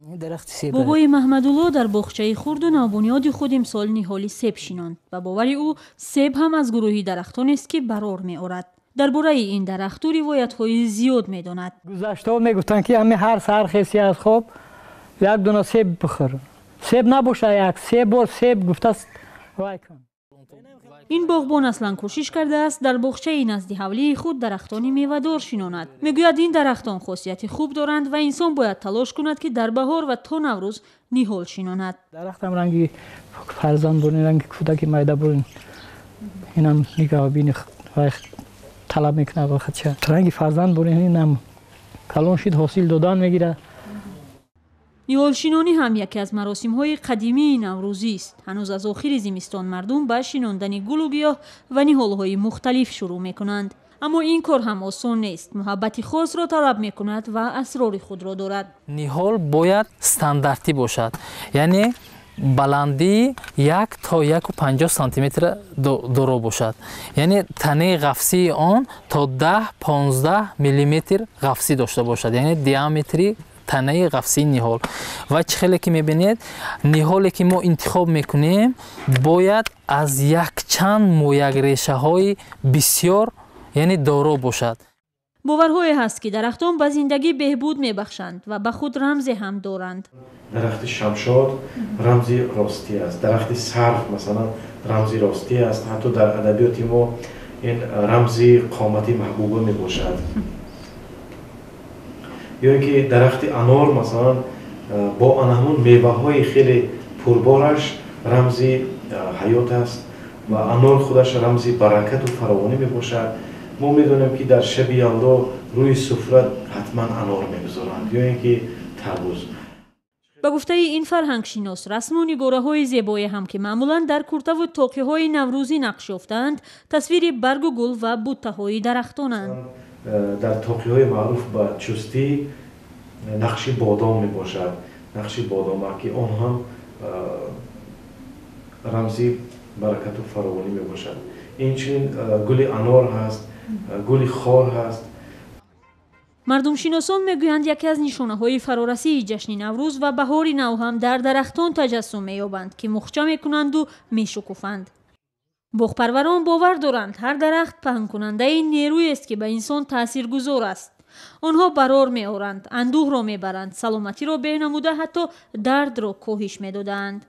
бобои маҳмадулло дар боғчаи хурду навбунёди худ имсол ниҳоли себ шинонд ва бовари ӯ себ ҳам аз гурӯҳи дарахтонест ки барор меорад. дар бораи ин дарахту ривоятҳои зиёд медонад. гузаштаҳо мегуфтанд ки ҳамин ҳар саҳар хеси аз хоб як дона себ бихӯр. себ набошад, як се бор себ гуфтааст вай кун. ин боғбон аслан кӯшиш кардааст дар боғчаи назди ҳавлии худ дарахтони мевадор шинонад. мегӯяд ин дарахтон хосияти хуб доранд ва инсон бояд талош кунад ки дар баҳор ва то наврӯз ниҳол шинонад. дарахтам ранги фарзанд бурин, ранги кӯдаки майда бурин. инам нигаҳбини вай талаб мекунад вақтча. ранги фарзанд бурин, инам калон шид ҳосил додан мегирад. ниҳолшинонӣ ҳам яке аз маросимҳои қадимии наврӯзист. ҳанӯз аз охири зимистон мардум ба шинондани гулу гиёҳ ва ниҳолҳои мухталиф шурӯъ мекунанд. аммо ин кор ҳам осон нест. муҳаббати хосро талаб мекунад ва асрори худро дорад. ниҳол бояд стандартӣ бошад, яъне баландии 1 то 1.50 сантиметр доро бошад. яъне танаи ғафсии он то 10-15 миллиметр ғафсӣ дошта бошад, яъне диаметри танаи ғафсии ниҳол. ва чӣ хеле ки мебинед, ниҳоле ки мо интихоб мекунем бояд аз якчанд моякрешаҳои бисёр яъне доро бошад. боварҳое ҳаст ки дарахтон ба зиндагӣ беҳбуд мебахшанд ва ба худ рамзе ҳам доранд. дарахти шамшод рамзи ростӣ аст, дарахти сарв масалан рамзи ростӣ аст. ҳатто дар адабиёти мо ин рамзи қомати маҳбуба мебошад. ё ин ки дарахти анор масалан бо ҳамон меваҳои хеле пурбораш рамзи ҳаёт аст ва анор худаш рамзи баракату фаровонӣ мебошад. мо медонем ки дар шаби ялдо рӯи суфра ҳатман анор мегузоранд ё ин ки тарвуз. ба гуфтаи ин фарҳангшинос, расму нигораҳои зебое ҳам ки маъмулан дар куртаву тоқиҳои наврӯзӣ нақш ёфтаанд, тасвири баргу гул ва буттаҳои дарахтонанд. дар тоқиҳои маъруф ба чустӣ нақши бодом мебошад. нақши бодомак ки он ҳам рамзи баракату фаровонӣ мебошад. инчунин гули анор ҳаст, гули хор ҳаст. мардумшиносон мегӯянд яке аз нишонаҳои фарорасии ҷашни наврӯз ва баҳори нав ҳам дар дарахтон таҷассум меёбанд ки мухча мекунанду мешукуфанд. боғпарварон бовар доранд ҳар дарахт паҳнкунандаи нерӯест ки ба инсон таъсиргузор аст. онҳо барор меоранд, андӯҳро мебаранд, саломатиро беҳ намуда ҳатто дардро коҳиш медоданд.